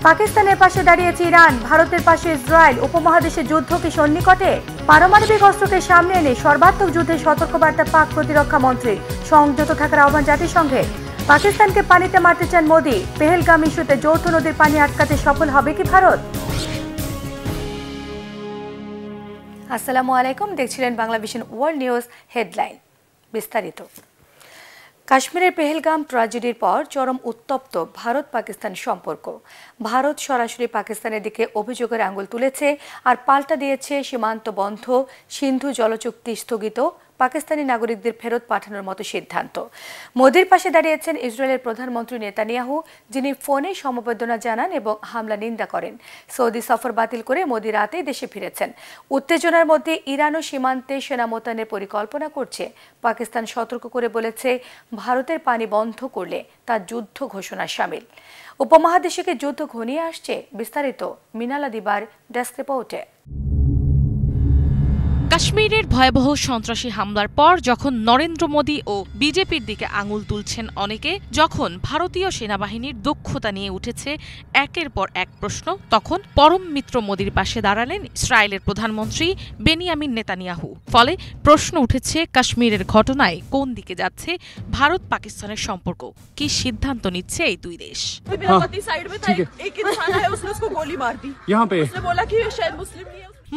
পাকিস্তানের পাশে দাঁড়িয়েছে ইরান, ভারতের পাশে ইসরায়েল। উপমহাদেশে যুদ্ধ কি সন্নিকটে? পারমাণবিক অস্ত্রকে সামনে এনে সর্বাত্মক যুদ্ধের সতর্কবার্তা পাক প্রতিরক্ষা মন্ত্রীর। সংযত থাকার আহ্বান জাতিসংঘে। পাকিস্তানকে পানিতে মারতে চান মোদি। পেহেলগাম ইস্যুতে যৌথ নদীর পানি আটকাতে সফল হবে কি ভারত? আসসালামু আলাইকুম, দেখছিলেন বাংলাভিশন ওয়ার্ল্ড নিউজ হেডলাইন। বিস্তারিত। কাশ্মীরের পেহেলগাম ট্র্যাজেডির পর চরম উত্তপ্ত ভারত পাকিস্তান সম্পর্ক। ভারত সরাসরি পাকিস্তানের দিকে অভিযোগের আঙুল তুলেছে আর পাল্টা দিয়েছে সীমান্ত বন্ধ, সিন্ধু জলচুক্তি স্থগিত, পাকিস্তানি নাগরিকদের ফেরত পাঠানোর মতো সিদ্ধান্ত। মোদির পাশে দাঁড়িয়েছেন ইসরায়েলের প্রধানমন্ত্রী নেতানিয়াহু, যিনি ফোনে সমবেদনা জানান এবং হামলা নিন্দা করেন। সৌদি সফর বাতিল করে মোদি রাতেই দেশে ফিরেছেন। উত্তেজনার মধ্যে ইরানও সীমান্তে সেনা মোতায়েনের পরিকল্পনা করছে। পাকিস্তান সতর্ক করে বলেছে, ভারতের পানি বন্ধ করলে তা যুদ্ধ ঘোষণা শামিল। উপমহাদেশে যুদ্ধ ঘনিয়ে আসছে। বিস্তারিত মিনালা দিবার ডেস্ক রিপোর্টে। কাশ্মীরের ভয়াবহ সন্ত্রাসী হামলার পর যখন নরেন্দ্র মোদি ও বিজেপির দিকে আঙুল তুলছেন অনেকে, যখন ভারতীয় সেনাবাহিনীর দক্ষতা নিয়ে উঠেছে একের পর এক প্রশ্ন, তখন পরম মিত্র মোদির পাশে দাঁড়ালেন ইসরায়েলের প্রধানমন্ত্রী বেনিয়ামিন নেতানিয়াহু। ফলে প্রশ্ন উঠেছে, কাশ্মীরের ঘটনায় কোন দিকে যাচ্ছে ভারত পাকিস্তানের সম্পর্ক? কি সিদ্ধান্ত নিচ্ছে এই দুই দেশ?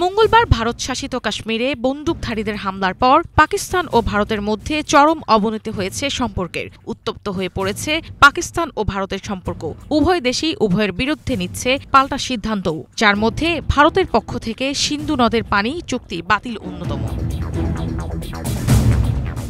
মঙ্গলবার ভারত শাসিত কাশ্মীরে বন্দুকধারীদের হামলার পর পাকিস্তান ও ভারতের মধ্যে চরম অবনতি হয়েছে সম্পর্কের। উত্তপ্ত হয়ে পড়েছে পাকিস্তান ও ভারতের সম্পর্ক। উভয় দেশই উভয়ের বিরুদ্ধে নিচ্ছে পাল্টা সিদ্ধান্তও, যার মধ্যে ভারতের পক্ষ থেকে সিন্ধু নদের পানি চুক্তি বাতিল অন্যতম।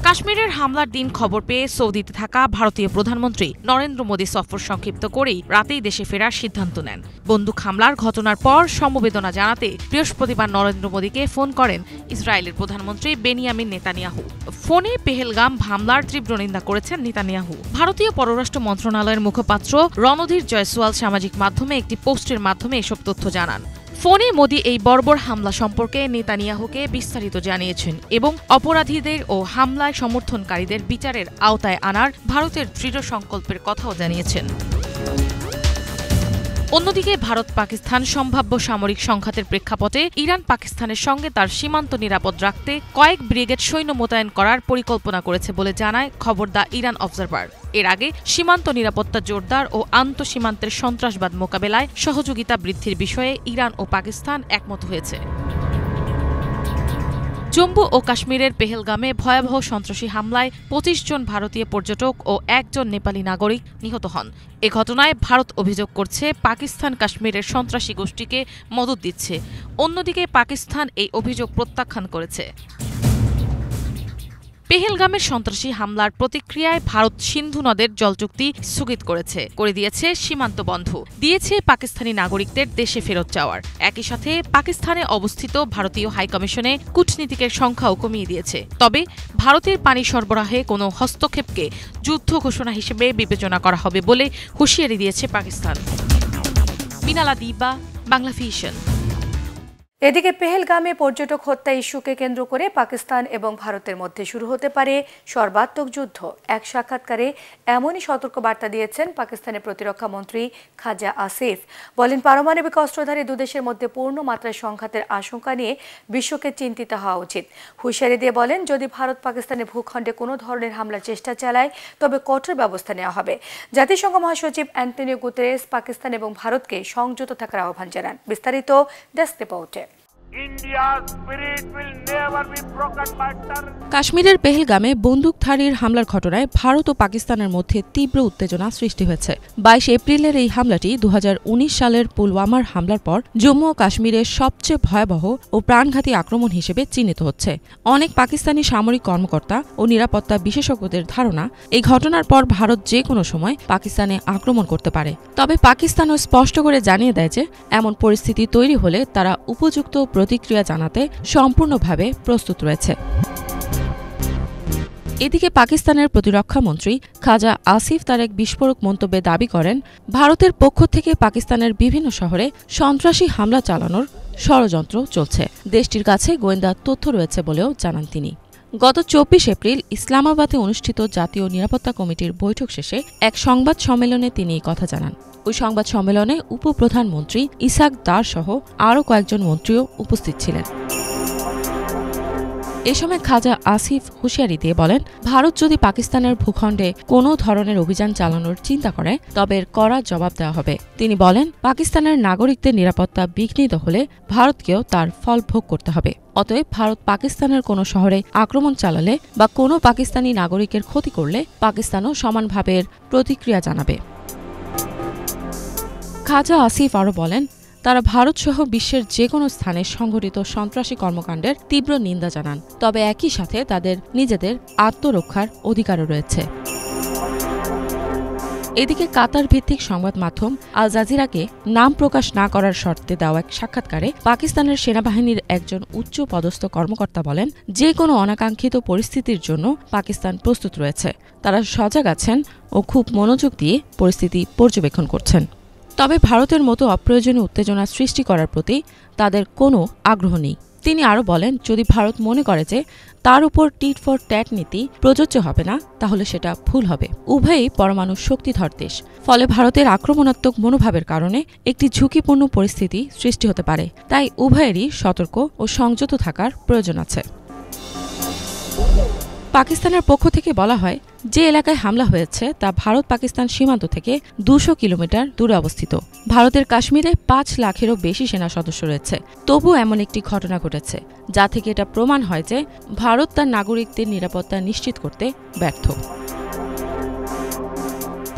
কাশ্মীরের হামলার দিন খবর পেয়ে সৌদিতে থাকা ভারতীয় প্রধানমন্ত্রী নরেন্দ্র মোদি সফর সংক্ষিপ্ত করেই রাতেই দেশে ফেরার সিদ্ধান্ত নেন। বন্দুক হামলার ঘটনার পর সমবেদনা জানাতে বৃহস্পতিবার নরেন্দ্র মোদিকে ফোন করেন ইসরায়েলের প্রধানমন্ত্রী বেনিয়ামিন নেতানিয়াহু। ফোনে পেহেলগাম হামলার তীব্র নিন্দা করেছেন নেতানিয়াহু। ভারতীয় পররাষ্ট্র মন্ত্রণালয়ের মুখপাত্র রণধীর জয়সওয়াল সামাজিক মাধ্যমে একটি পোস্টের মাধ্যমে এসব তথ্য জানান। ফোনে মোদি এই বর্বর হামলা সম্পর্কে নেতানিয়াহুকে বিস্তারিত জানিয়েছেন এবং অপরাধীদের ও হামলায় সমর্থনকারীদের বিচারের আওতায় আনার ভারতের দৃঢ় সংকল্পের কথাও জানিয়েছেন। অন্যদিকে ভারত পাকিস্তান সম্ভাব্য সামরিক সংঘাতের প্রেক্ষাপটে ইরান পাকিস্তানের সঙ্গে তার সীমান্ত নিরাপদ রাখতে কয়েক ব্রিগেড সৈন্য মোতায়েন করার পরিকল্পনা করেছে বলে জানায় খবর দ্য ইরান অবজারভার। এর আগে সীমান্ত নিরাপত্তা জোরদার ও আন্তঃসীমান্তের সন্ত্রাসবাদ মোকাবেলায় সহযোগিতা বৃদ্ধির বিষয়ে ইরান ও পাকিস্তান একমত হয়েছে। জম্মু ও কাশ্মীরের পেহেলগামে ভয়াবহ সন্ত্রাসী হামলায় ২৫ জন ভারতীয় পর্যটক ও ১ জন নেপালি নাগরিক নিহত হন। এ ঘটনায় ভারত অভিযোগ করছে পাকিস্তান কাশ্মীরের সন্ত্রাসী গোষ্ঠীকে মদত দিচ্ছে। অন্যদিকে পাকিস্তান এই অভিযোগ প্রত্যাখ্যান করেছে। পেহেলগামের সন্ত্রাসী হামলার প্রতিক্রিয়ায় ভারত সিন্ধু নদের জলচুক্তি স্থগিত করে দিয়েছে সীমান্ত বন্ধ, দিয়েছে পাকিস্তানি নাগরিকদের দেশে ফেরত যাওয়ার। একই সাথে পাকিস্তানে অবস্থিত ভারতীয় হাইকমিশনে কূটনীতিকের সংখ্যাও কমিয়ে দিয়েছে। তবে ভারতের পানি সরবরাহে কোনো হস্তক্ষেপকে যুদ্ধ ঘোষণা হিসেবে বিবেচনা করা হবে বলে হুঁশিয়ারি দিয়েছে পাকিস্তান। মিনালা দিবা, বাংলাভিশন। এদিকে পেহেলগামে পর্যটক হত্যা ইস্যুকে কেন্দ্র করে পাকিস্তান এবং ভারতের মধ্যে শুরু হতে পারে সর্বাত্মক যুদ্ধ। এক সাক্ষাৎকারে এমনই সতর্কবার্তা দিয়েছেন পাকিস্তানের প্রতিরক্ষা মন্ত্রী খাজা আসিফ। বলেন, পারমাণবিক অস্ত্রধারী দুদেশের মধ্যে পূর্ণ মাত্রায় সংঘাতের আশঙ্কা নিয়ে বিশ্বকে চিন্তিত হওয়া উচিত। হুঁশিয়ারি দিয়ে বলেন, যদি ভারত পাকিস্তানের ভূখণ্ডে কোনো ধরনের হামলার চেষ্টা চালায় তবে কঠোর ব্যবস্থা নেওয়া হবে। জাতিসংঘ মহাসচিব অ্যান্টনিও গুতেরেস পাকিস্তান এবং ভারতকে সংযত থাকার আহ্বান জানান। বিস্তারিত ডেস্ক রিপোর্টে। কাশ্মীরের পেহেলগামে বন্দুকধারীর হামলার ঘটনায় ভারত ও পাকিস্তানের মধ্যে তীব্র উত্তেজনা সৃষ্টি হয়েছে। ২২ এপ্রিলের এই হামলাটি ২০১৯ সালের পুলওয়ামার হামলার পর জম্মু ও কাশ্মীরের সবচেয়ে ভয়াবহ ও প্রাণঘাতী আক্রমণ হিসেবে চিহ্নিত হচ্ছে। অনেক পাকিস্তানি সামরিক কর্মকর্তা ও নিরাপত্তা বিশেষজ্ঞদের ধারণা, এই ঘটনার পর ভারত যে কোনো সময় পাকিস্তানে আক্রমণ করতে পারে। তবে পাকিস্তানও স্পষ্ট করে জানিয়ে দেয় যে এমন পরিস্থিতি তৈরি হলে তারা উপযুক্ত প্রতিক্রিয়া জানাতে সম্পূর্ণভাবে প্রস্তুত রয়েছে। এদিকে পাকিস্তানের প্রতিরক্ষা মন্ত্রী খাজা আসিফ তার এক বিস্ফোরক মন্তব্যে দাবি করেন, ভারতের পক্ষ থেকে পাকিস্তানের বিভিন্ন শহরে সন্ত্রাসী হামলা চালানোর ষড়যন্ত্র চলছে। দেশটির কাছে গোয়েন্দা তথ্য রয়েছে বলেও জানান তিনি। গত ২৪ এপ্রিল ইসলামাবাদে অনুষ্ঠিত জাতীয় নিরাপত্তা কমিটির বৈঠক শেষে এক সংবাদ সম্মেলনে তিনি এই কথা জানান। ওই সংবাদ সম্মেলনে উপপ্রধানমন্ত্রী ইসাক দার সহ আরও কয়েকজন মন্ত্রীও উপস্থিত ছিলেন। এ সময় খাজা আসিফ হুঁশিয়ারি দিয়ে বলেন, ভারত যদি পাকিস্তানের ভূখণ্ডে কোনো ধরনের অভিযান চালানোর চিন্তা করে তবে এর কড়া জবাব দেওয়া হবে। তিনি বলেন, পাকিস্তানের নাগরিকদের নিরাপত্তা বিঘ্নিত হলে ভারতকেও তার ফল ভোগ করতে হবে। অতএব ভারত পাকিস্তানের কোনো শহরে আক্রমণ চালালে বা কোনো পাকিস্তানি নাগরিকের ক্ষতি করলে পাকিস্তানও সমানভাবে প্রতিক্রিয়া জানাবে। খাজা আসিফ আরও বলেন, তারা ভারতসহ বিশ্বের যে কোনো স্থানে সংঘটিত সন্ত্রাসী কর্মকাণ্ডের তীব্র নিন্দা জানান, তবে একই সাথে তাদের নিজেদের আত্মরক্ষার অধিকারও রয়েছে। এদিকে কাতার ভিত্তিক সংবাদ মাধ্যম আল জাজিরাকে নাম প্রকাশ না করার শর্তে দেওয়া এক সাক্ষাৎকারে পাকিস্তানের সেনাবাহিনীর একজন উচ্চ পদস্থ কর্মকর্তা বলেন, যে কোনো অনাকাঙ্ক্ষিত পরিস্থিতির জন্য পাকিস্তান প্রস্তুত রয়েছে। তারা সজাগ আছেন ও খুব মনোযোগ দিয়ে পরিস্থিতি পর্যবেক্ষণ করছেন। তবে ভারতের মতো অপ্রয়োজনীয় উত্তেজনা সৃষ্টি করার প্রতি তাদের কোনো আগ্রহ নেই। তিনি আরও বলেন, যদি ভারত মনে করে যে তার উপর টিট ফর ট্যাট নীতি প্রযোজ্য হবে না, তাহলে সেটা ভুল হবে। উভয়ই পরমাণু শক্তিধর দেশ, ফলে ভারতের আক্রমণাত্মক মনোভাবের কারণে একটি ঝুঁকিপূর্ণ পরিস্থিতি সৃষ্টি হতে পারে। তাই উভয়েরই সতর্ক ও সংযত থাকার প্রয়োজন আছে। পাকিস্তানের পক্ষ থেকে বলা হয়, যে এলাকায় হামলা হয়েছে তা ভারত পাকিস্তান সীমান্ত থেকে 200 কিলোমিটার দূরে অবস্থিত। ভারতের কাশ্মীরে 5 লাখেরও বেশি সেনা সদস্য রয়েছে। তবু এমন একটি ঘটনা ঘটেছে যা থেকে এটা প্রমাণ হয় যে ভারত তার নাগরিকদের নিরাপত্তা নিশ্চিত করতে ব্যর্থ।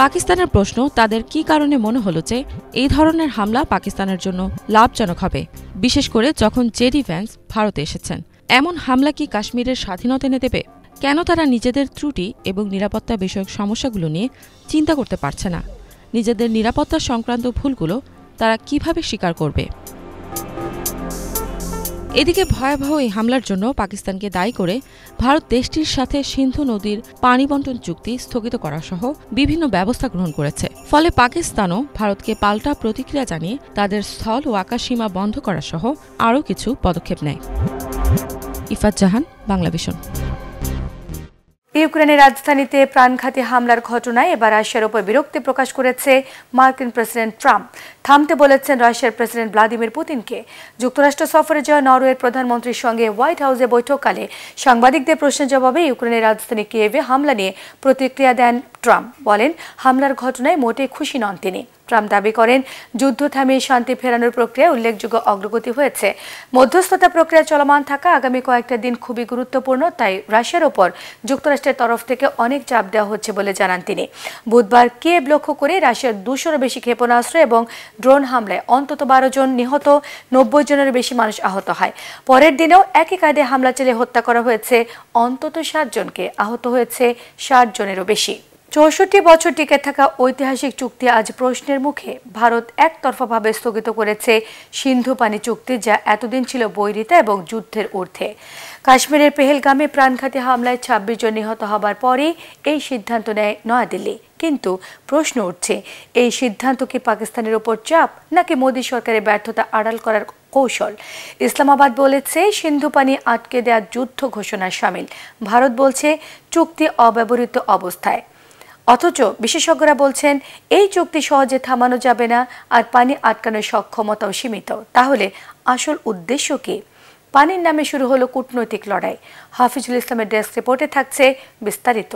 পাকিস্তানের প্রশ্ন, তাদের কি কারণে মনে হলো যে এই ধরনের হামলা পাকিস্তানের জন্য লাভজনক হবে, বিশেষ করে যখন জেডি ভ্যান্স ভারতে এসেছেন। এমন হামলা কি কাশ্মীরের স্বাধীনতা এনে দেবে? কেন তারা নিজেদের ত্রুটি এবং নিরাপত্তা বিষয়ক সমস্যাগুলো নিয়ে চিন্তা করতে পারছে না? নিজেদের নিরাপত্তা সংক্রান্ত ভুলগুলো তারা কিভাবে স্বীকার করবে? এদিকে ভয়াবহ এই হামলার জন্য পাকিস্তানকে দায়ী করে ভারত দেশটির সাথে সিন্ধু নদীর পানি বণ্টন চুক্তি স্থগিত করা সহ বিভিন্ন ব্যবস্থা গ্রহণ করেছে। ফলে পাকিস্তানও ভারতকে পাল্টা প্রতিক্রিয়া জানিয়ে তাদের স্থল ও আকাশসীমা বন্ধ করা সহ আরও কিছু পদক্ষেপ নেয়। ইফাত জাহান, বাংলা ভিশন। ইউক্রেনের রাজধানীতে প্রাণঘাতী হামলার ঘটনায় এবার রাশিয়ার উপর বিরক্তি প্রকাশ করেছে মার্কিন প্রেসিডেন্ট ট্রাম্প। থামতে বলেছেন রাশিয়ার প্রেসিডেন্ট ভ্লাদিমির পুতিনকে। যুক্তরাষ্ট্র সফরে যাওয়া নরওয়ের প্রধানমন্ত্রীর সঙ্গে হোয়াইট হাউসে বৈঠককালে সাংবাদিকদের প্রশ্নের জবাবে ইউক্রেনের রাজধানী কিয়েভে হামলা নিয়ে প্রতিক্রিয়া দেন ট্রাম্প। বলেন, হামলার ঘটনায় মোটেই খুশি নন তিনি। ট্রাম্প দাবি করেন, যুদ্ধ থামিয়ে শান্তি ফেরানোর প্রক্রিয়ায় উল্লেখযোগ্য অগ্রগতি হয়েছে। মধ্যস্থতা প্রক্রিয়া চলমান থাকা আগামী কয়েকটা দিন খুবই গুরুত্বপূর্ণ, তাই রাশিয়ার ওপর যুক্তরাষ্ট্রের তরফ থেকে অনেক চাপ দেওয়া হচ্ছে বলে জানান তিনি। বুধবার কিয়েভ লক্ষ্য করে রাশিয়ার 200-এরও বেশি ক্ষেপণাস্ত্র এবং ড্রোন হামলায় অন্তত 12 জন নিহত, 90 জনেরও বেশি মানুষ আহত হয়। পরের দিনেও একই কায়দায় হামলা চালিয়ে হত্যা করা হয়েছে অন্তত 7 জনকে, আহত হয়েছে 60 জনেরও বেশি। 64 বছর টিকে থাকা ঐতিহাসিক চুক্তি আজ প্রশ্নের মুখে। ভারত একতরফাভাবে স্থগিত করেছে সিন্ধু পানি চুক্তি, যা এতদিন ছিল বৈরিতা এবং যুদ্ধের ঊর্ধ্বে। কাশ্মীরের পেহেলগামে প্রাণঘাতী হামলায় 26 জন নিহত হবার পরই এই সিদ্ধান্ত নেয় নয়াদিল্লি। কিন্তু প্রশ্ন উঠছে, এই সিদ্ধান্ত কি পাকিস্তানের ওপর চাপ নাকি মোদী সরকারের ব্যর্থতা আড়াল করার কৌশল? ইসলামাবাদ বলেছে সিন্ধু পানি আটকে দেওয়ার যুদ্ধ ঘোষণা শামিল। ভারত বলছে চুক্তি অব্যবহৃত অবস্থায়। অথচ বিশেষজ্ঞরা বলছেন এই চুক্তি সহজে থামানো যাবে না, আর পানি আটকানোর সক্ষমতাও সীমিত। তাহলে আসল উদ্দেশ্য কি? পানির নামে শুরু হলো কূটনৈতিক লড়াই। হাফিজুল ইসলামের ডেস্ক রিপোর্টে থাকছে বিস্তারিত।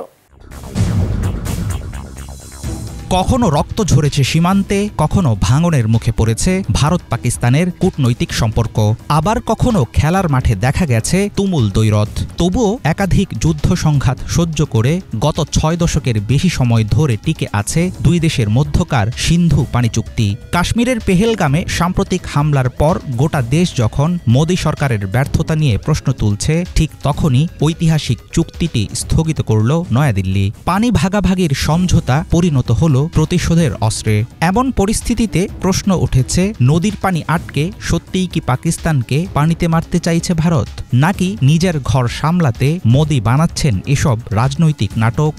কখনো রক্ত ঝরেছে সীমান্তে, কখনো ভাঙনের মুখে পড়েছে ভারত পাকিস্তানের কূটনৈতিক সম্পর্ক, আবার কখনো খেলার মাঠে দেখা গেছে তুমুল দ্বৈরথ। তবুও একাধিক যুদ্ধ সংঘাত সহ্য করে গত 6 দশকের বেশি সময় ধরে টিকে আছে দুই দেশের মধ্যকার সিন্ধু পানি চুক্তি। কাশ্মীরের পেহেলগামে সাম্প্রতিক হামলার পর গোটা দেশ যখন মোদী সরকারের ব্যর্থতা নিয়ে প্রশ্ন তুলছে, ঠিক তখনই ঐতিহাসিক চুক্তিটি স্থগিত করল নয়াদিল্লি। পানি ভাগাভাগির সমঝোতা পরিণত হল প্রতিশোধের অস্ত্রে। এমন পরিস্থিতিতে প্রশ্ন উঠেছে, নদীর পানি আটকে সত্যিই কি পাকিস্তানকে পানিতে মারতে চাইছে ভারত, নাকি নিজের ঘর সামলাতে মোদী বানাচ্ছেন এসব রাজনৈতিক নাটক?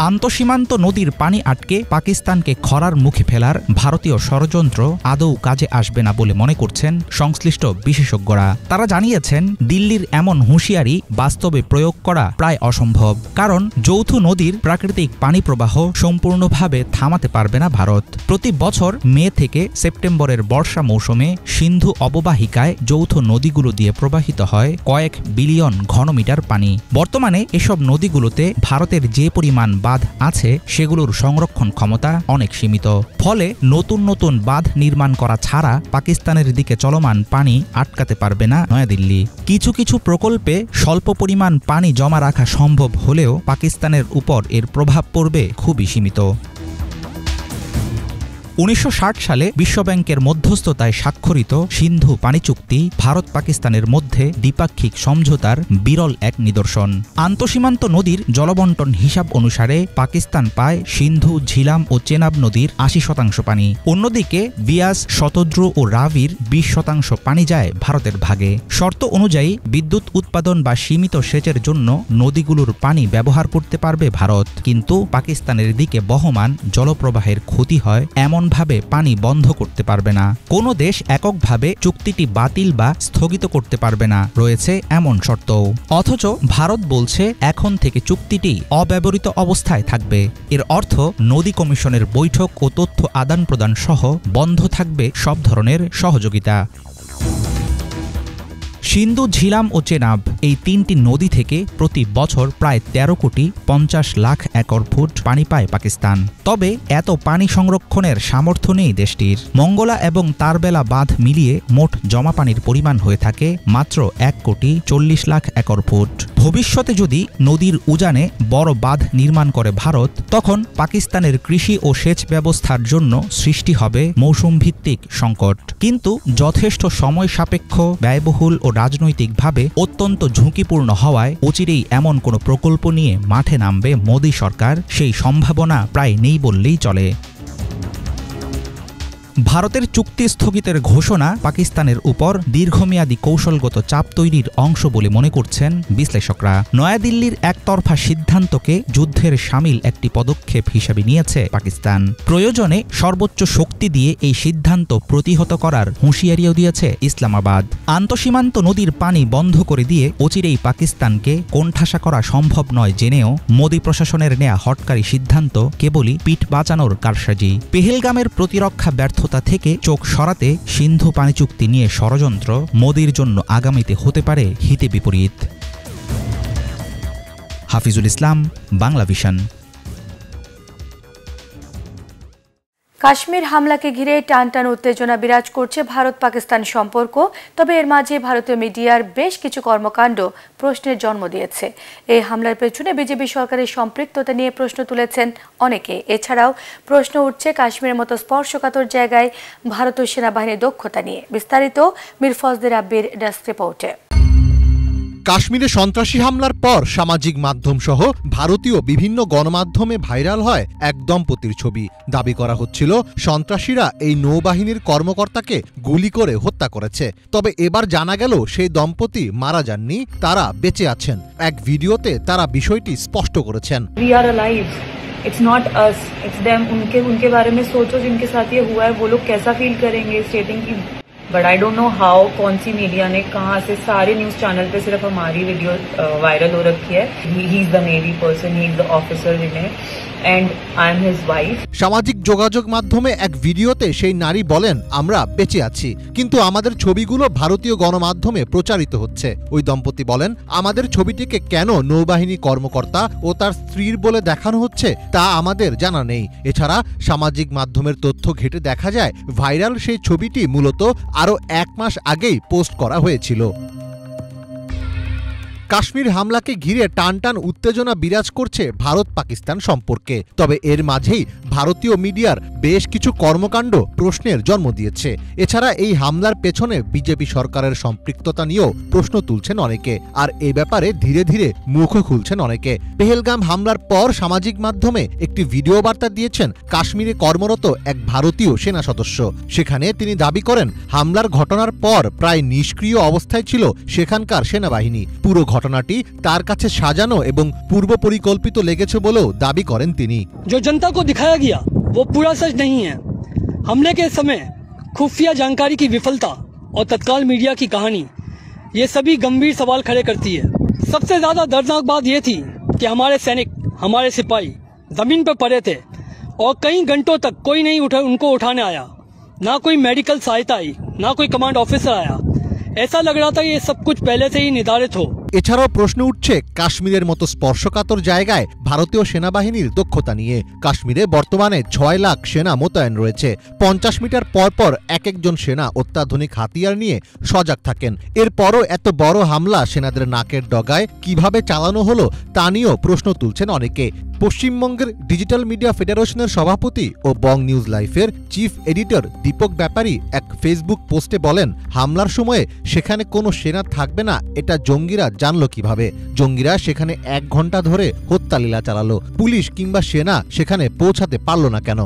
আন্তঃসীমান্ত নদীর পানি আটকে পাকিস্তানকে খরার মুখে ফেলার ভারতীয় ষড়যন্ত্র আদৌ কাজে আসবে না বলে মনে করছেন সংশ্লিষ্ট বিশেষজ্ঞরা। তারা জানিয়েছেন, দিল্লির এমন হুঁশিয়ারি বাস্তবে প্রয়োগ করা প্রায় অসম্ভব, কারণ যৌথ নদীর প্রাকৃতিক পানি প্রবাহ সম্পূর্ণভাবে থামাতে পারবে না ভারত। প্রতি বছর মে থেকে সেপ্টেম্বরের বর্ষা মৌসুমে সিন্ধু অববাহিকায় যৌথ নদীগুলো দিয়ে প্রবাহিত হয় কয়েক বিলিয়ন ঘনমিটার পানি। বর্তমানে এসব নদীগুলোতে ভারতের যে পরিমাণ বাঁধ আছে সেগুলোর সংরক্ষণ ক্ষমতা অনেক সীমিত। ফলে নতুন নতুন বাঁধ নির্মাণ করা ছাড়া পাকিস্তানের দিকে চলমান পানি আটকাতে পারবে না নয়াদিল্লি। কিছু কিছু প্রকল্পে স্বল্প পরিমাণ পানি জমা রাখা সম্ভব হলেও পাকিস্তানের উপর এর প্রভাব পড়বে খুবই সীমিত। 1960 সালে বিশ্বব্যাংকের মধ্যস্থতায় স্বাক্ষরিত সিন্ধু পানি চুক্তি ভারত পাকিস্তানের মধ্যে দ্বিপাক্ষিক সমঝোতার বিরল এক নিদর্শন। আন্তঃসীমান্ত নদীর জলবন্টন হিসাব অনুসারে পাকিস্তান পায় সিন্ধু, ঝিলাম ও চেনাব নদীর 80% পানি। অন্যদিকে বিয়াস, শতদ্রু ও রাভির 20% পানি যায় ভারতের ভাগে। শর্ত অনুযায়ী বিদ্যুৎ উৎপাদন বা সীমিত সেচের জন্য নদীগুলোর পানি ব্যবহার করতে পারবে ভারত, কিন্তু পাকিস্তানের দিকে বহমান জলপ্রবাহের ক্ষতি হয় এমন ভাবে পানি বন্ধ করতে পারবে না। কোনো দেশ এককভাবে চুক্তিটি বাতিল বা স্থগিত করতে পারবে না, রয়েছে এমন শর্তও। অথচ ভারত বলছে এখন থেকে চুক্তিটি অব্যবহৃত অবস্থায় থাকবে। এর অর্থ নদী কমিশনের বৈঠক ও তথ্য আদান প্রদান সহ বন্ধ থাকবে সব ধরনের সহযোগিতা। সিন্ধু, ঝিলাম ও চেনাব এই তিনটি নদী থেকে প্রতি বছর প্রায় 13,50,00,000 একর ফুট পানি পায় পাকিস্তান। তবে এত পানি সংরক্ষণের সামর্থ্য নেই দেশটির। মঙ্গলা এবং তারবেলা বাঁধ মিলিয়ে মোট জমা পানির পরিমাণ হয়ে থাকে মাত্র 1,40,00,000 একর ফুট। ভবিষ্যতে যদি নদীর উজানে বড় বাঁধ নির্মাণ করে ভারত, তখন পাকিস্তানের কৃষি ও সেচ ব্যবস্থার জন্য সৃষ্টি হবে মৌসুম ভিত্তিক সংকট। কিন্তু যথেষ্ট সময় সাপেক্ষ, ব্যয়বহুল ও রাজনৈতিকভাবে অত্যন্ত ঝুঁকিপূর্ণ হওয়ায় অচিরেই এমন কোনো প্রকল্প নিয়ে মাঠে নামবে মোদী সরকার, সেই সম্ভাবনা প্রায় নেই বললেই চলে। ভারতের চুক্তি স্থগিতের ঘোষণা পাকিস্তানের উপর দীর্ঘমেয়াদী কৌশলগত চাপ তৈরির অংশ বলে মনে করছেন বিশ্লেষকরা। নয়াদিল্লির একতরফা সিদ্ধান্তকে যুদ্ধের সামিল একটি পদক্ষেপ হিসেবে নিয়েছে পাকিস্তান। প্রয়োজনে সর্বোচ্চ শক্তি দিয়ে এই সিদ্ধান্ত প্রতিহত করার হুঁশিয়ারিও দিয়েছে ইসলামাবাদ। আন্তঃসীমান্ত নদীর পানি বন্ধ করে দিয়ে অচিরেই পাকিস্তানকে কোণঠাসা করা সম্ভব নয় জেনেও মোদী প্রশাসনের নেয়া হটকারী সিদ্ধান্ত কেবলই পিঠ বাঁচানোর কারসাজি। পেহেলগামের প্রতিরক্ষা ব্যর্থ থেকে চোখ সরাতে সিন্ধু পানি চুক্তি নিয়ে ষড়যন্ত্র মোদির জন্য আগামীতে হতে পারে হিতে বিপরীত। হাফিজুল ইসলাম, বাংলা ভিশন। কাশ্মীর হামলাকে ঘিরে টানটান উত্তেজনা বিরাজ করছে ভারত পাকিস্তান সম্পর্ক। তবে এর মাঝে ভারতীয় মিডিয়ার বেশ কিছু কর্মকাণ্ড প্রশ্নের জন্ম দিয়েছে। এই হামলার পেছনে বিজেপি সরকারের সম্পৃক্ততা নিয়ে প্রশ্ন তুলেছেন অনেকে। এছাড়াও প্রশ্ন উঠছে কাশ্মীরের মতো স্পর্শকাতর জায়গায় ভারতীয় সেনাবাহিনীর দক্ষতা নিয়ে। বিস্তারিত মীর ফজলে রাব্বির ডেস্ক রিপোর্টে। কাশ্মীরে সন্ত্রাসী হামলার পর সামাজিক মাধ্যম সহ ভারতীয় বিভিন্ন গণমাধ্যমে ভাইরাল হয় এক দম্পতির ছবি। দাবি করা হচ্ছিল সন্ত্রাসীরা এই নৌবাহিনীর কর্মকর্তাকে গুলি করে হত্যা করেছে। তবে এবার জানা গেল সেই দম্পতি মারা যাননি, তারা বেঁচে আছেন। এক ভিডিওতে তারা বিষয়টি স্পষ্ট করেছেন। It's not us, it's them. उनके बारे में सोचो जिनके साथ ये हुआ है, वो लोग कैसा फील करेंगे स्टेटिंग की। But I don't know how कौन सी मीडिया ने कहाँ से सारे न्यूज चैनल पे सिर्फ हमारी वीडियो वायरल हो रखी है। He is the navy person, he is the officer in it and I am his wife. সামাজিক যোগাযোগ মাধ্যমে এক ভিডিওতে সেই নারী বলেন, আমরা বেঁচে আছি, কিন্তু আমাদের ছবিগুলো ভারতীয় গণমাধ্যমে প্রচারিত হচ্ছে। ওই দম্পতি বলেন, আমাদের ছবিটিকে কেন নৌবাহিনী কর্মকর্তা ও তার স্ত্রীর বলে দেখানো হচ্ছে তা আমাদের জানা নেই। এছাড়া সামাজিক মাধ্যমের তথ্য ঘেঁটে দেখা যায় ভাইরাল সেই ছবিটি মূলত আরও 1 মাস আগেই পোস্ট করা হয়েছিল। কাশ্মীর হামলাকে ঘিরে টানটান উত্তেজনা বিরাজ করছে ভারত পাকিস্তান সম্পর্কে। তবে এর মাঝেই ভারতীয় মিডিয়ার বেশ কিছু কর্মকাণ্ড প্রশ্নের জন্ম দিয়েছে। এছাড়া এই হামলার পেছনে বিজেপি সরকারের সম্পৃক্ততা নিয়েও প্রশ্ন তুলছেন অনেকে, আর এ ব্যাপারে ধীরে ধীরে মুখও খুলছেন অনেকে। পেহেলগাম হামলার পর সামাজিক মাধ্যমে একটি ভিডিও বার্তা দিয়েছেন কাশ্মীরে কর্মরত এক ভারতীয় সেনা সদস্য। সেখানে তিনি দাবি করেন, হামলার ঘটনার পর প্রায় নিষ্ক্রিয় অবস্থায় ছিল সেখানকার সেনাবাহিনী। পুরো ঘটনাটি তার কাছে সাজানো এবং পূর্ব পরিকল্পিত লেগেছে বলেও দাবি করেন তিনি। जो जनता को दिखाया गया वो पूरा सच नहीं है। हमले के समय खुफिया जानकारी की विफलता और तत्काल मीडिया की कहानी ये सभी गंभीर सवाल खड़े करती है। सबसे ज्यादा दर्दनाक बात ये थी कि हमारे सैनिक, हमारे सिपाही जमीन पर पड़े थे और कई घंटों तक कोई नहीं उनको उठाने आया, ना कोई मेडिकल सहायता आई, ना कोई कमांड ऑफिसर आया। ऐसा लग रहा था ये सब कुछ पहले से ही निर्धारित हो। এছাড়াও প্রশ্ন উঠছে কাশ্মীরের মতো স্পর্শকাতর জায়গায় ভারতীয় সেনাবাহিনীর দক্ষতা নিয়ে। কাশ্মীরে বর্তমানে 6 লাখ সেনা মোতায়েন রয়েছে। 50 মিটার পর পর এক একজন সেনা অত্যাধুনিক হাতিয়ার নিয়ে সজাগ থাকেন। এরপরও এত বড় হামলা সেনাদের নাকের ডগায় কিভাবে চালানো হলো তা নিয়েও প্রশ্ন তুলছেন অনেকে। পশ্চিমবঙ্গের ডিজিটাল মিডিয়া ফেডারেশনের সভাপতি ও বং নিউজ লাইফের চিফ এডিটর দীপক ব্যাপারী এক ফেসবুক পোস্টে বলেন, হামলার সময়ে সেখানে কোনো সেনা থাকবে না এটা জঙ্গিরা জানলো কিভাবে? জঙ্গিরা সেখানে 1 ঘন্টা ধরে হত্যালীলা চালালো, পুলিশ কিংবা সেনা সেখানে পৌঁছাতে পারল না কেন?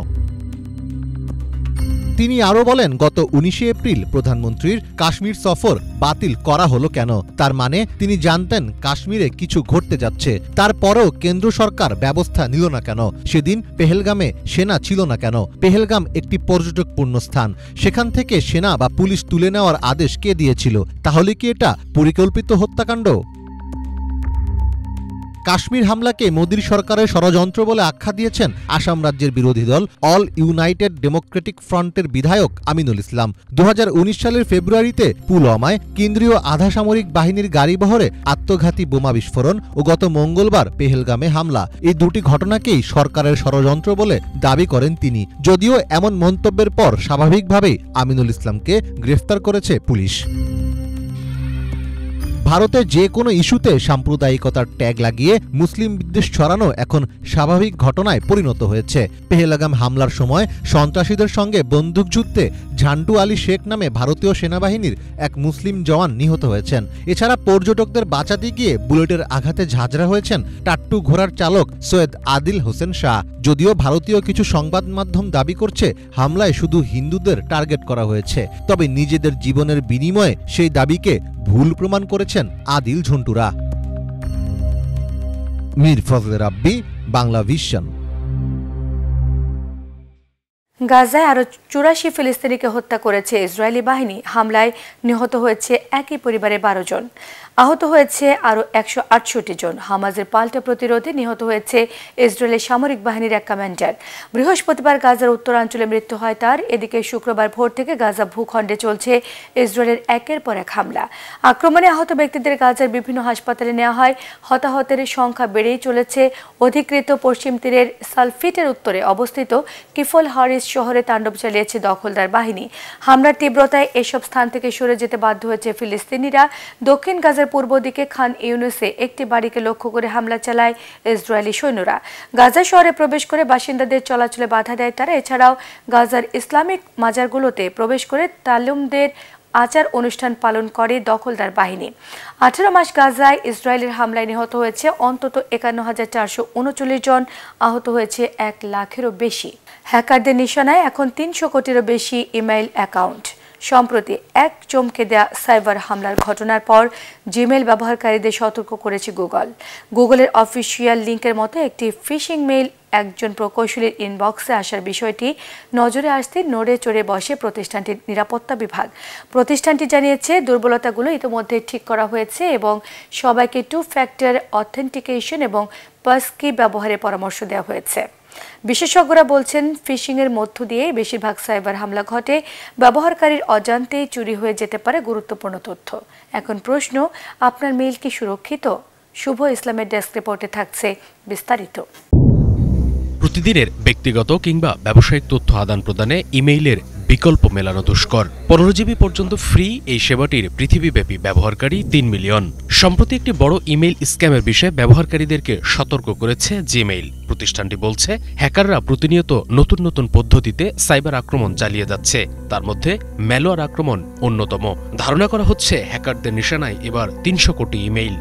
তিনি আরও বলেন, গত 19 এপ্রিল প্রধানমন্ত্রীর কাশ্মীর সফর বাতিল করা হলো কেন? তার মানে তিনি জানতেন কাশ্মীরে কিছু ঘটতে যাচ্ছে। তারপরেও কেন্দ্র সরকার ব্যবস্থা নিল না কেন? সেদিন পেহেলগামে সেনা ছিল না কেন? পেহেলগাম একটি পর্যটকপূর্ণ স্থান, সেখান থেকে সেনা বা পুলিশ তুলে নেওয়ার আদেশ কে দিয়েছিল? তাহলে কি এটা পরিকল্পিত হত্যাকাণ্ড? কাশ্মীর হামলাকে মোদির সরকারের ষড়যন্ত্র বলে আখ্যা দিয়েছেন আসাম রাজ্যের বিরোধী দল অল ইউনাইটেড ডেমোক্রেটিক ফ্রন্টের বিধায়ক আমিনুল ইসলাম। 2019 সালের ফেব্রুয়ারিতে পুলওয়ামায় কেন্দ্রীয় আধাসামরিক বাহিনীর গাড়িবহরে আত্মঘাতী বোমা বিস্ফোরণ ও গত মঙ্গলবার পেহেলগামে হামলা, এই দুটি ঘটনাকেই সরকারের ষড়যন্ত্র বলে দাবি করেন তিনি। যদিও এমন মন্তব্যের পর স্বাভাবিকভাবেই আমিনুল ইসলামকে গ্রেফতার করেছে পুলিশ। ভারতে যে কোনো ইস্যুতে সাম্প্রদায়িকতার ট্যাগ লাগিয়ে মুসলিম বিদ্বেষ ছড়ানো এখন স্বাভাবিক ঘটনায় পরিণত হয়েছে। পেহেলগাম হামলার সময় সন্ত্রাসীদের সঙ্গে বন্দুকযুদ্ধে ঝান্ডু আলী শেখ নামে ভারতীয় সেনাবাহিনীর এক মুসলিম জওয়ান নিহত হয়েছেন। এছাড়া পর্যটকদের বাঁচাতে গিয়ে বুলেটের আঘাতে ঝাঁঝরা হয়েছেন টাট্টু ঘোড়ার চালক সৈয়দ আদিল হোসেন শাহ। যদিও ভারতীয় কিছু সংবাদ মাধ্যম দাবি করছে হামলায় শুধু হিন্দুদের টার্গেট করা হয়েছে, তবে নিজেদের জীবনের বিনিময়ে সেই দাবিকে ভুল প্রমাণ করেছেন আদিল ঝন্টুরা। মীর ফজলে রাব্বি, বাংলা ভিশন। গাজায় আরও 84 ফিলিস্তিনিকে হত্যা করেছে ইসরায়েলি বাহিনী। হামলায় নিহত হয়েছে একই পরিবারের 12 জন, আহত হয়েছে আরও 168 জন। হামাজের পাল্টা প্রতিরোধে নিহত হয়েছে ইসরায়েলের সামরিক বাহিনীর এক কমান্ডার। বৃহস্পতিবার গাজার উত্তরাঞ্চলে মৃত্যু হয় তার। এদিকে শুক্রবার ভোর থেকে গাজা ভূখণ্ডে চলছে ইসরায়েলের একের পর এক হামলা। আক্রমণে আহত ব্যক্তিদের গাজার বিভিন্ন হাসপাতালে নেওয়া হয়। হতাহতের সংখ্যা বেড়েই চলেছে। অধিকৃত পশ্চিম তীরের সালফিটের উত্তরে অবস্থিত কিফল হারিস শহরে তাণ্ডব চালিয়েছে দখলদার বাহিনী। হামলার তীব্রতায় এসব স্থান থেকে সরে যেতে বাধ্য হয়েছে ফিলিস্তিনিরা। দক্ষিণ গাজার পূর্ব দিকে খান ইউনুসে একটি বাড়িকে লক্ষ্য করে হামলা চালায় ইসরায়েলি সৈন্যরা। গাজা শহরে প্রবেশ করে বাসিন্দাদের চলাচলে বাধা দেয় তারা। এছাড়াও গাজার ইসলামিক মাজারগুলোতে প্রবেশ করে তালিমদের আচার অনুষ্ঠান পালন করে দখলদার বাহিনী। 18 মাস গাজায় ইসরায়েলের হামলায় নিহত হয়েছে অন্তত 51,439 জন, আহত হয়েছে 1 লাখেরও বেশি। হ্যাকারদের নিশানায় এখন 300 কোটিরও বেশি ইমেইল অ্যাকাউন্ট। সম্প্রতি এক চমকে দেয়া সাইবার হামলার ঘটনার পর জিমেইল ব্যবহারকারীদের সতর্ক করেছে গুগলের অফিসিয়াল লিঙ্কের মতো একটি ফিশিং মেইল একজন প্রকৌশলীর ইনবক্সে আসার বিষয়টি নজরে আসতে নড়ে চড়ে বসে প্রতিষ্ঠানটির নিরাপত্তা বিভাগ। প্রতিষ্ঠানটি জানিয়েছে দুর্বলতাগুলো ইতিমধ্যে ঠিক করা হয়েছে এবং সবাইকে 2 ফ্যাক্টর অথেন্টিকেশন এবং পাসকি ব্যবহারের পরামর্শ দেওয়া হয়েছে। বিশেষজ্ঞরা বলছেন ফিশিংয়ের মধ্য দিয়ে বেশিরভাগ সাইবার হামলা ঘটে। ব্যবহারকারীর অজান্তেই চুরি হয়ে যেতে পারে গুরুত্বপূর্ণ তথ্য। এখন প্রশ্ন, আপনার মেইল কি সুরক্ষিত? শুভ ইসলামের ডেস্ক রিপোর্টে থাকছে বিস্তারিত। প্রতিদিনের ব্যক্তিগত কিংবা ব্যবসায়িক তথ্য আদান প্রদানে ইমেইলের বিকল্প মেলানো দুষ্কর। 15 জিবি পর্যন্ত ফ্রি এই সেবাটির পৃথিবীব্যাপী ব্যবহারকারী 3 মিলিয়ন। সম্প্রতি একটি বড় ইমেইল স্ক্যামের বিষয়ে ব্যবহারকারীদেরকে সতর্ক করেছে জিমেইল। প্রতিষ্ঠানটি বলছে হ্যাকাররা প্রতিনিয়ত নতুন নতুন পদ্ধতিতে সাইবার আক্রমণ চালিয়ে যাচ্ছে, তার মধ্যে ম্যালওয়্যার আক্রমণ অন্যতম। ধারণা করা হচ্ছে হ্যাকারদের নিশানায় এবার 300 কোটি ইমেইল।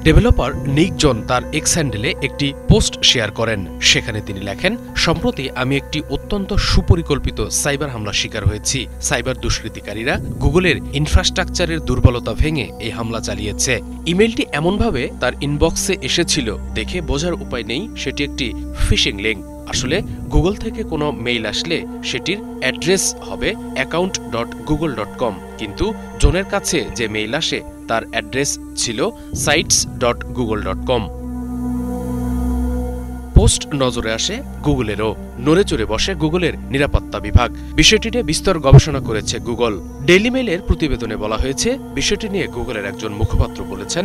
ডেভেলপার নিক জন তার এক্স হ্যান্ডেলে একটি পোস্ট শেয়ার করেন। সেখানে তিনি লেখেন, সম্প্রতি আমি একটি অত্যন্ত সুপরিকল্পিত সাইবার হামলার শিকার হয়েছি। সাইবার দুষ্কৃতিকারীরা গুগলের ইনফ্রাস্ট্রাকচারের দুর্বলতা ভেঙে এই হামলা চালিয়েছে। ইমেইলটি এমনভাবে তার ইনবক্সে এসেছিল দেখে বোঝার উপায় নেই সেটি একটি ফিশিং লিঙ্ক। আসলে গুগল থেকে কোনো মেইল আসলে সেটির অ্যাড্রেস হবে account.google.com, কিন্তু জনের কাছে যে মেইল আসে তার অ্যাড্রেস ছিল sites.google.com। পোস্ট নজরে আসে গুগলেরও। নড়ে চড়ে বসে গুগলের নিরাপত্তা বিভাগ। বিষয়টি নিয়ে বিস্তর গবেষণা করেছে গুগল। ডেইলি মেইলের প্রতিবেদনে বলা হয়েছে, বিষয়টি নিয়ে গুগলের একজন মুখপাত্র বলেছেন,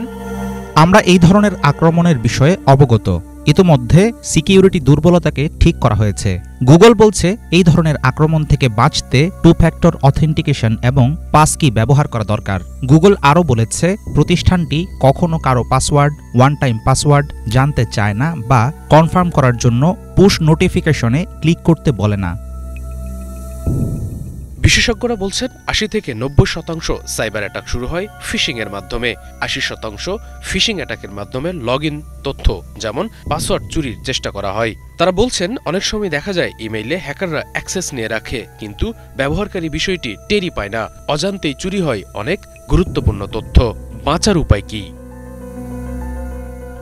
আমরা এই ধরনের আক্রমণের বিষয়ে অবগত। ইতোমধ্যে সিকিউরিটি দুর্বলতাকে ঠিক করা হয়েছে। গুগল বলছে এই ধরনের আক্রমণ থেকে বাঁচতে 2 ফ্যাক্টর অথেন্টিকেশন এবং পাসকি ব্যবহার করা দরকার। গুগল আরও বলেছে প্রতিষ্ঠানটি কখনো কারো পাসওয়ার্ড, ওয়ান টাইম পাসওয়ার্ড জানতে চায় না বা কনফার্ম করার জন্য পুশ নোটিফিকেশনে ক্লিক করতে বলে না। বিশেষজ্ঞরা বলছেন ৮০ থেকে ৯০% সাইবার অ্যাটাক শুরু হয় ফিশিং এর মাধ্যমে। ৮০% ফিশিং অ্যাটাকের মাধ্যমে লগইন তথ্য যেমন পাসওয়ার্ড চুরির চেষ্টা করা হয়। তারা বলছেন অনেক সময় দেখা যায় ইমেইলে হ্যাকাররা অ্যাক্সেস নিয়ে রাখে, কিন্তু ব্যবহারকারী বিষয়টি টেরই পায় না। অজান্তেই চুরি হয় অনেক গুরুত্বপূর্ণ তথ্য। বাঁচার উপায় কি?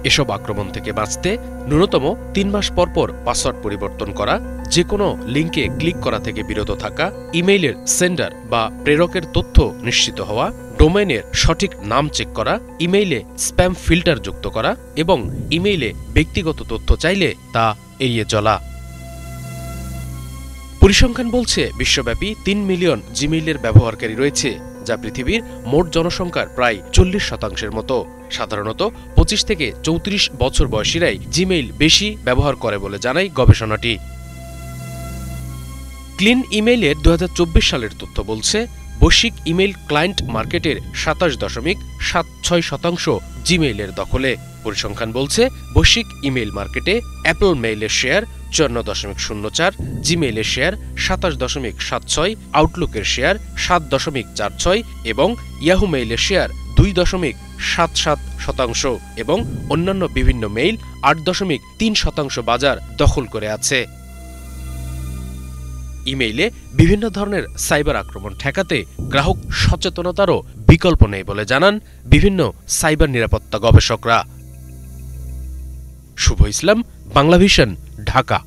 এসব আক্রমণ থেকে বাঁচতে ন্যূনতম ৩ মাস পর পর পাসওয়ার্ড পরিবর্তন করা, যে কোনো লিঙ্কে ক্লিক করা থেকে বিরত থাকা, ইমেইলের সেন্ডার বা প্রেরকের তথ্য নিশ্চিত হওয়া, ডোমেইনের সঠিক নাম চেক করা, ইমেইলে স্প্যাম ফিল্টার যুক্ত করা এবং ইমেইলে ব্যক্তিগত তথ্য চাইলে তা এড়িয়ে চলা। পরিসংখ্যান বলছে বিশ্বব্যাপী ৩ মিলিয়ন জিমেইলের ব্যবহারকারী রয়েছে, যা পৃথিবীর মোট জনসংখ্যার প্রায় ৪০% মতো। সাধারণত ২৫ থেকে ৩৪ বছর বয়সীরাই জিমেইল বেশি ব্যবহার করে বলে জানায় গবেষণাটি। ক্লিন ইমেইলের ২০২৪ সালের তথ্য বলছে বৈশ্বিক ইমেইল ক্লায়েন্ট মার্কেটের ২৭.76% জিমেইলের দখলে। পরিসংখ্যান বলছে বৈশ্বিক ইমেইল মার্কেটে অ্যাপল মেইলের শেয়ার ৫৪.০৪, জিমেইলের শেয়ার ২৭.৭৬, আউটলুকের শেয়ার ৭.৪৬ এবং ইয়াহু মেইলের শেয়ার ২.৭৭% এবং অন্যান্য বিভিন্ন মেইল ৮.৩% বাজার দখল করে আছে। ইমেইলে বিভিন্ন ধরনের সাইবার আক্রমণ ঠেকাতে গ্রাহক সচেতনতারও বিকল্প নেই বলে জানান বিভিন্ন সাইবার নিরাপত্তা গবেষকরা। শুভ ইসলাম, বাংলা ভিশন, ঢাকা।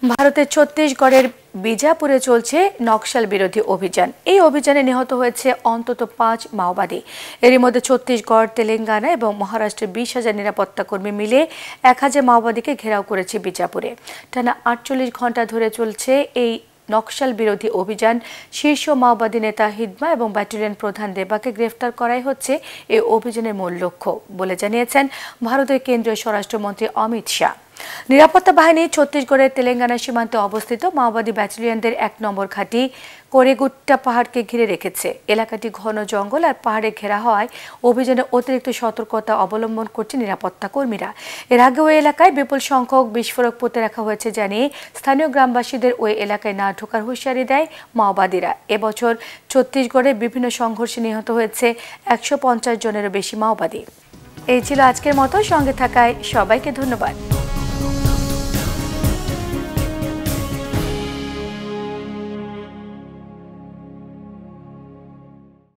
ভারতের ছত্তিশগড়ের বিজাপুরে চলছে নকশাল বিরোধী অভিযান। এই অভিযানে নিহত হয়েছে অন্তত ৫ মাওবাদী। এরই মধ্যে ছত্তিশগড়, তেলেঙ্গানা এবং মহারাষ্ট্রের ২০,০০০ নিরাপত্তা কর্মী মিলে ১,০০০ মাওবাদীকে ঘেরাও করেছে বিজাপুরে। টানা ৪৮ ঘণ্টা ধরে চলছে এই নকশাল বিরোধী অভিযান। শীর্ষ মাওবাদী নেতা হিদমা এবং ব্যাটালিয়ন প্রধান দেবাকে গ্রেফতার করাই হচ্ছে এই অভিযানের মূল লক্ষ্য বলে জানিয়েছেন ভারতের কেন্দ্রীয় স্বরাষ্ট্রমন্ত্রী অমিত শাহ। নিরাপত্তা বাহিনী ছত্তিশগড়ের তেলেঙ্গানা সীমান্তে অবস্থিত মাওবাদী ব্যাটালিয়নদের ১ নম্বর ঘাঁটি কোরেগুট্টা পাহাড়কে ঘিরে রেখেছে। এলাকাটি ঘন জঙ্গল আর পাহাড়ে ঘেরা হওয়ায় অভিযানে অতিরিক্ত সতর্কতা অবলম্বন করছে নিরাপত্তা কর্মীরা। এর আগে ওই এলাকায় বিপুল সংখ্যক বিস্ফোরক পুঁতে রাখা হয়েছে জানিয়ে স্থানীয় গ্রামবাসীদের ওই এলাকায় না ঢোকার হুঁশিয়ারি দেয় মাওবাদীরা। এবছর ছত্তিশগড়ে বিভিন্ন সংঘর্ষে নিহত হয়েছে ১৫০ জনেরও বেশি মাওবাদী। এই ছিল আজকের মতো। সঙ্গে থাকায় সবাইকে ধন্যবাদ।